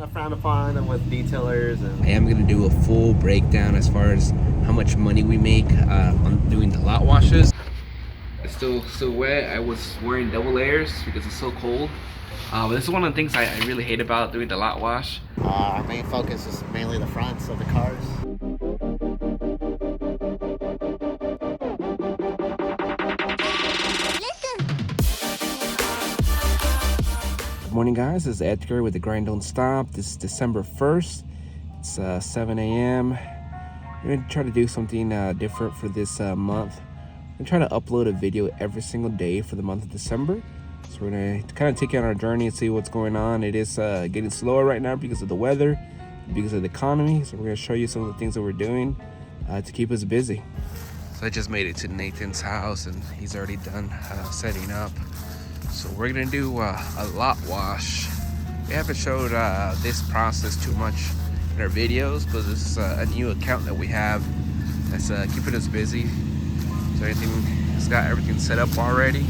of frowned upon with detailers. And I am going to do a full breakdown as far as how much money we make on doing the lot washes. It's still wet. I was wearing double layers because it's so cold. But this is one of the things I really hate about doing the lot wash. our main focus is mainly the fronts of the cars. Good morning, guys. This is Edgar with the Grind Don't Stop. This is December 1st. It's 7 a.m. We're going to try to do something different for this month. I'm trying to upload a video every single day for the month of December. So we're going to kind of take you on our journey and see what's going on. It is getting slower right now because of the weather, because of the economy. So we're going to show you some of the things that we're doing to keep us busy. So I just made it to Nathan's house and he's already done setting up. So we're going to do a lot wash. We haven't showed this process too much in our videos because this is a new account that we have that's keeping us busy. So it's got everything set up already,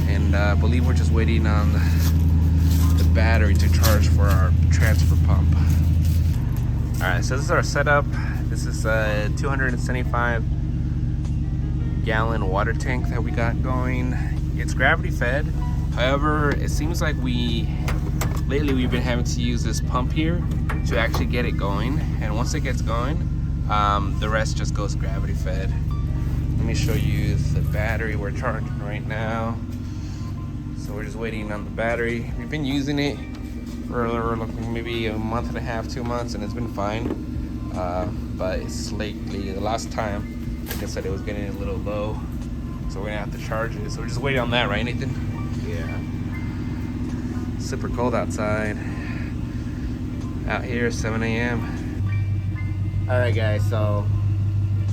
and I believe we're just waiting on the battery to charge for our transfer pump. All right, so this is our setup. This is a 275 gallon water tank that we got going. It's gravity fed. However, it seems like lately we've been having to use this pump here to actually get it going, and once it gets going, the rest just goes gravity fed. Let me show you the battery we're charging right now. So we're just waiting on the battery. We've been using it for maybe a month and a half, 2 months, and it's been fine. But it's lately, the last time, like I said, it was getting a little low. So we're gonna have to charge it. So we're just waiting on that, right, Nathan? Yeah. Super cold outside. Out here, 7 a.m. All right, guys. So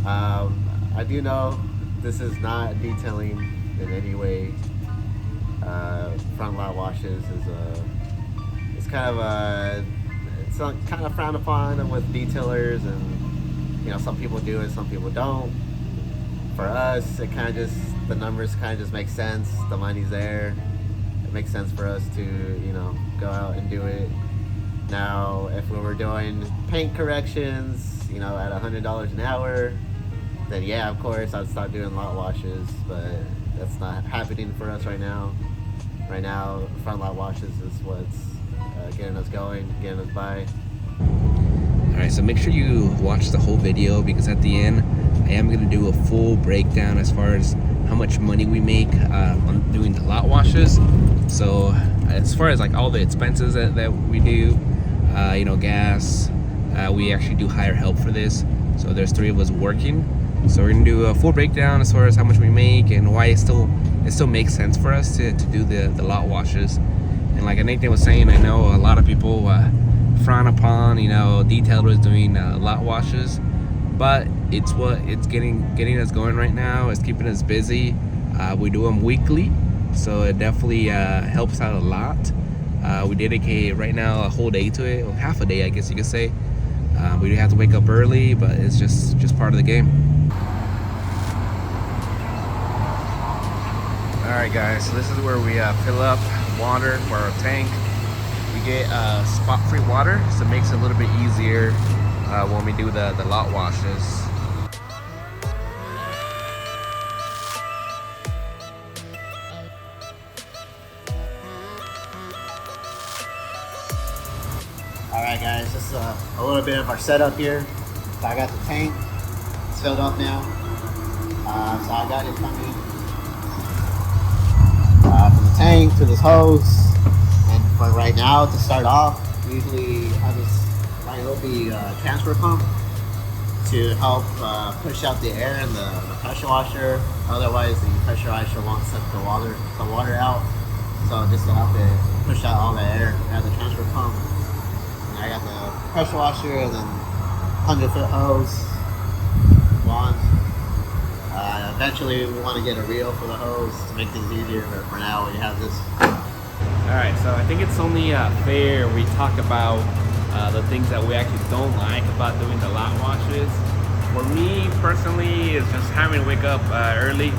I do know this is not detailing in any way. Front lot washes is kind of frowned upon with detailers, and some people do it, some people don't. For us, it kind of just, the numbers kind of just make sense. The money's there. It makes sense for us to go out and do it. Now, if we were doing paint corrections, at $100 an hour, then yeah, of course, I'd start doing lot washes, but that's not happening for us right now. Right now, front lot washes is what's getting us going, getting us by. All right, so make sure you watch the whole video because at the end, I am going to do a full breakdown as far as how much money we make on doing the lot washes. So as far as like all the expenses that we do, gas, we actually do hire help for this. So there's 3 of us working. So we're gonna do a full breakdown as far as how much we make and why it still makes sense for us to do the lot washes. And like Nathan was saying, I know a lot of people frown upon detailers doing lot washes, but it's getting us going right now. It's keeping us busy. We do them weekly, so it definitely helps out a lot. We dedicate right now a whole day to it, or half a day, I guess you could say. We do have to wake up early, but it's just part of the game. Alright guys, so this is where we fill up water for our tank. We get spot-free water, so it makes it a little bit easier when we do the lot washes. Alright guys, this is a little bit of our setup here. So I got the tank, it's filled up now. So I got it coming from the tank to this hose. And for right now, to start off, usually have this light little transfer pump to help push out the air in the pressure washer. Otherwise, the pressure washer won't suck the water out. So just to help it push out all the air, I have the transfer pump. I got the pressure washer and then 100-foot hose, wand. Eventually we want to get a reel for the hose to make things easier, but for now we have this. Alright, so I think it's only fair we talk about the things that we actually don't like about doing the lot washes. For me personally, it's just having to wake up early.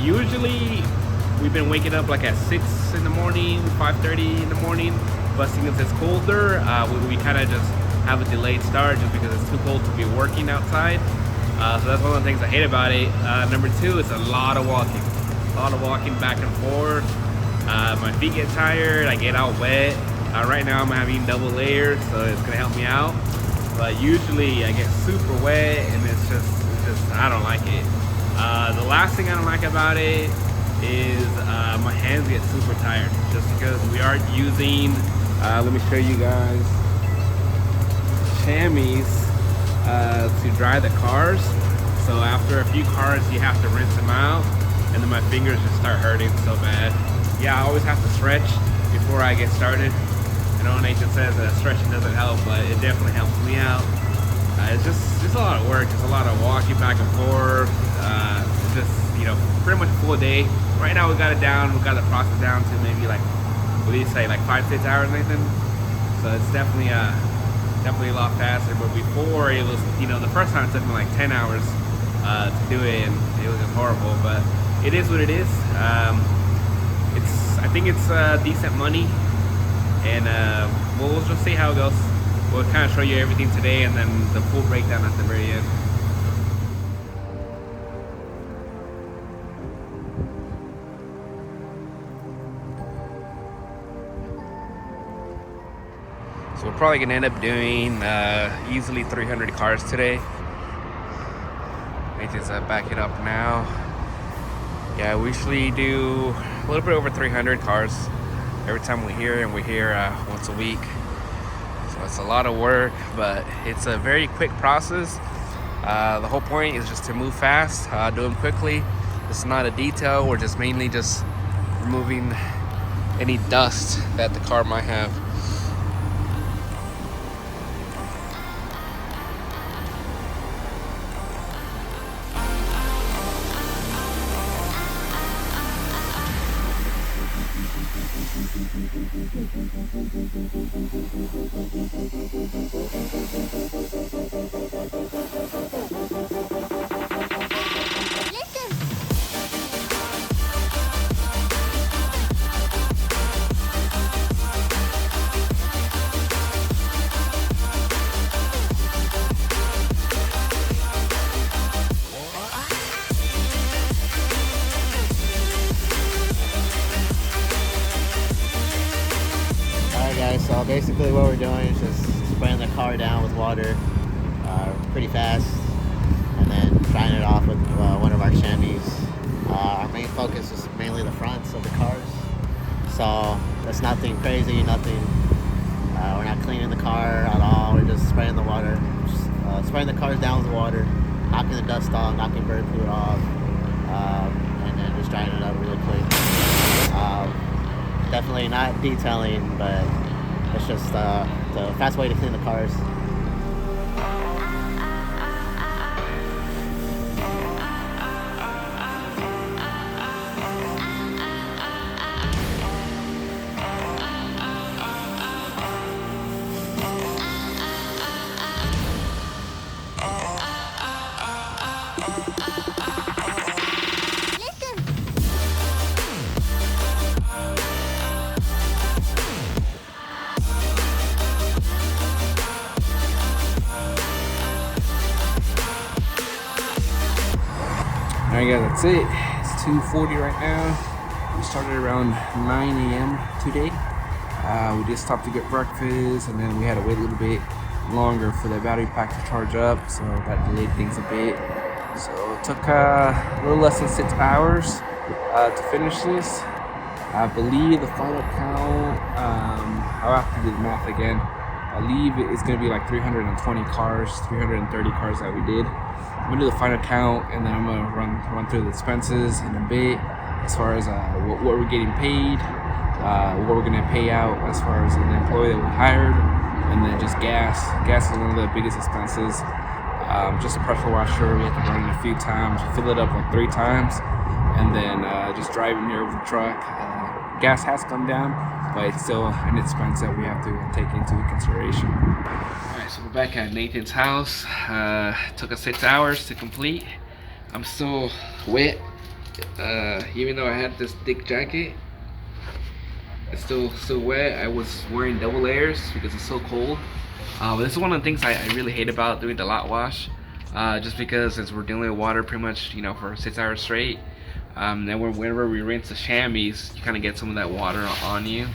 Usually we've been waking up like at 6 in the morning, 5:30 in the morning, but since it's colder, we kind of just have a delayed start just because it's too cold to be working outside. So that's one of the things I hate about it. Number two, it's a lot of walking. Back and forth. My feet get tired, I get out wet. Right now I'm having double layers, so it's gonna help me out. But usually I get super wet and it's just I don't like it. The last thing I don't like about it is my hands get super tired just because we are using, let me show you guys, chamois to dry the cars. So after a few cars you have to rinse them out, and then my fingers just start hurting so bad. Yeah, I always have to stretch before I get started. I know Nathan says that stretching doesn't help, but it definitely helps me out. It's just a lot of work. It's a lot of walking back and forth. It's just, you know, pretty much a full day. Right now we got it down. We got the process down to maybe like, what do you say, like 5-6 hours, Nathan? So it's definitely a lot faster. But before it was, you know, the first time it took me like 10 hours to do it, and it was just horrible. But it is what it is. I think it's decent money, and we'll just see how it goes. We'll kind of show you everything today, and then the full breakdown at the very end. So we're probably gonna end up doing easily 300 cars today. Nathan's backing up now. Yeah, we usually do a little bit over 300 cars every time we're here, and we're here once a week. So it's a lot of work, but it's a very quick process. The whole point is just to move fast, do them quickly. It's not a detail. We're just mainly just removing any dust that the car might have. So basically what we're doing is just spraying the car down with water pretty fast, and then drying it off with one of our chamois. Our main focus is mainly the fronts of the cars, so that's nothing crazy, nothing. We're not cleaning the car at all. We're just spraying the water, spraying the cars down with water, knocking the dust off, knocking bird food off, and then just drying it up really quick. Definitely not detailing, but it's just the fast way to clean the cars. Alright guys, that's it. It's 2:40 right now. We started around 9 a.m. today. We just stopped to get breakfast, and then we had to wait a little bit longer for the battery pack to charge up, so that delayed things a bit. So it took a little less than 6 hours to finish this. I believe the final count, I'll have to do the math again. I believe it's going to be like 320 cars, 330 cars that we did. I'm gonna do the final count, and then I'm gonna run through the expenses in a bit, as far as what we're getting paid, what we're gonna pay out as far as an employee that we hired, and then just gas. Gas is one of the biggest expenses. Just a pressure washer, we have to run it a few times, fill it up like 3 times, and then just driving here with the truck. Gas has come down, but it's still an expense that we have to take into consideration. Alright, so we're back at Nathan's house. Took us 6 hours to complete. I'm still wet, even though I had this thick jacket. It's still wet. I was wearing double layers because it's so cold. This is one of the things I really hate about doing the lot wash. Just because as we're dealing with water pretty much, you know, for 6 hours straight. And whenever we rinse the chamois, you kind of get some of that water on you.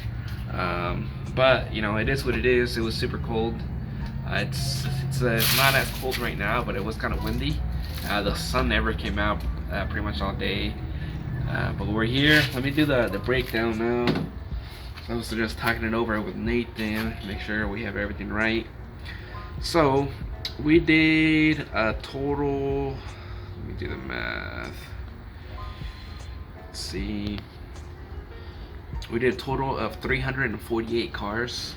But you know, it is what it is. It was super cold. It's not as cold right now, but it was kind of windy. The sun never came out pretty much all day. But we're here. Let me do the breakdown now. I was just talking it over with Nathan, make sure we have everything right. So we did a total, let me do the math. Let's see. We did a total of 348 cars.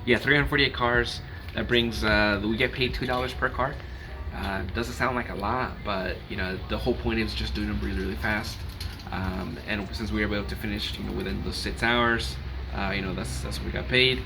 Yeah, 348 cars. That brings, we get paid $2 per car. Doesn't sound like a lot, but you know, the whole point is just doing them really fast. And since we were able to finish, you know, within those 6 hours, you know, that's what we got paid.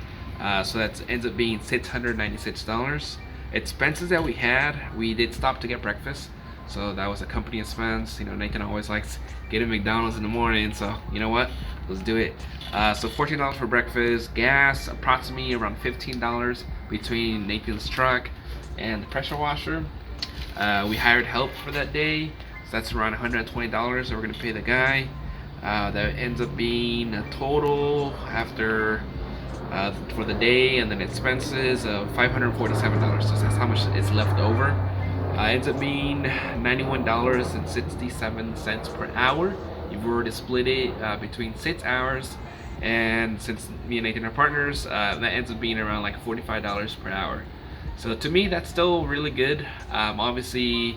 So that ends up being $696. Expenses that we had, we did stop to get breakfast, so that was a company expense. You know, Nathan always likes getting McDonald's in the morning, so you know what, let's do it. So $14 for breakfast, gas approximately around $15 between Nathan's truck and the pressure washer. We hired help for that day, so that's around $120 that we're gonna pay the guy. That ends up being a total after for the day and then expenses of $547. So that's how much is left over. Ends up being $91.67 per hour if we were to split it between 6 hours. And since me and Nathan are partners, that ends up being around like $45 per hour. So to me, that's still really good. Obviously,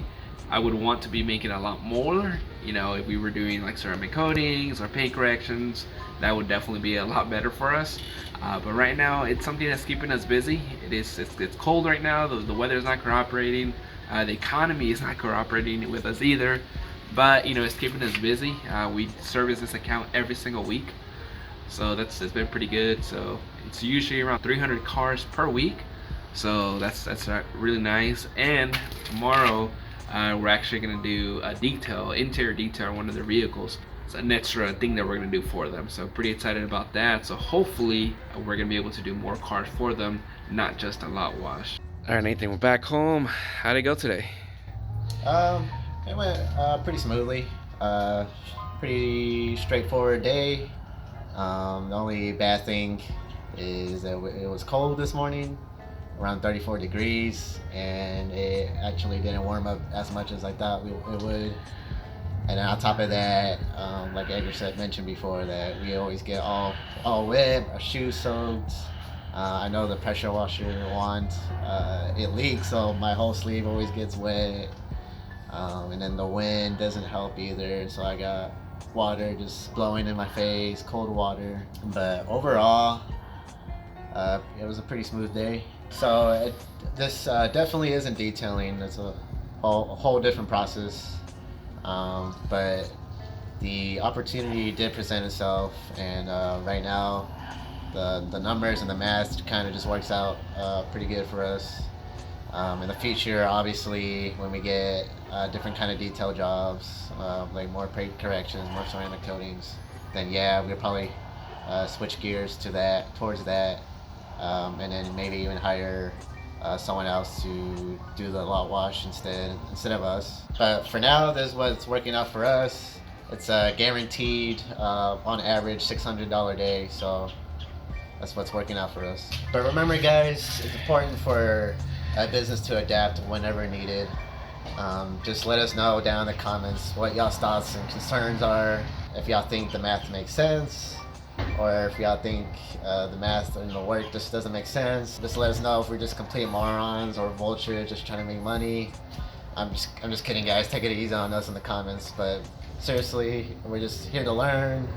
I would want to be making a lot more. You know, if we were doing like ceramic coatings or paint corrections, that would definitely be a lot better for us. But right now, it's something that's keeping us busy. It's cold right now. The weather is not cooperating. The economy is not cooperating with us either. But you know, it's keeping us busy. We service this account every single week, so it's been pretty good. So it's usually around 300 cars per week. So that's really nice. And tomorrow, we're actually gonna do a interior detail on one of their vehicles. It's an extra thing that we're gonna do for them. So pretty excited about that. So hopefully we're gonna be able to do more cars for them, not just a lot wash. All right, Nathan, we're back home. How'd it go today? It went pretty smoothly. Pretty straightforward day. The only bad thing is that it was cold this morning, around 34 degrees, and it actually didn't warm up as much as I thought it would. And then on top of that, like Edgar mentioned before, that we always get all wet, our shoes soaked. I know the pressure washer wand, it leaks, so my whole sleeve always gets wet. And then the wind doesn't help either, so I got water just blowing in my face, cold water. But overall, it was a pretty smooth day. So this definitely isn't detailing. It's a whole different process. But the opportunity did present itself, and right now the numbers and the math kind of just works out pretty good for us. In the future, obviously, when we get different kind of detail jobs, like more paint corrections, more ceramic coatings, then yeah, we'll probably switch gears towards that, and then maybe even hire someone else to do the lot wash instead of us. But for now, this is what's working out for us. It's guaranteed on average $600 day, so that's what's working out for us. But remember, guys, it's important for a business to adapt whenever needed. Just let us know down in the comments what y'all's thoughts and concerns are. If y'all think the math makes sense, or if y'all think the math and the work just doesn't make sense. Just let us know if we're just complete morons or vultures just trying to make money. I'm just kidding, guys. Take it easy on us in the comments. But seriously, we're just here to learn,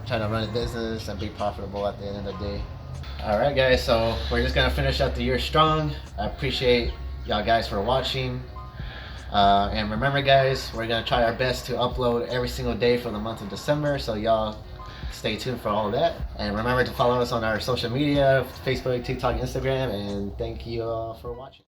trying to run a business and be profitable at the end of the day. Alright guys, so we're just gonna finish out the year strong. I appreciate y'all guys for watching. And remember guys, we're gonna try our best to upload every single day for the month of December, so y'all stay tuned for all of that. And remember to follow us on our social media, Facebook, TikTok, Instagram, and thank you all for watching.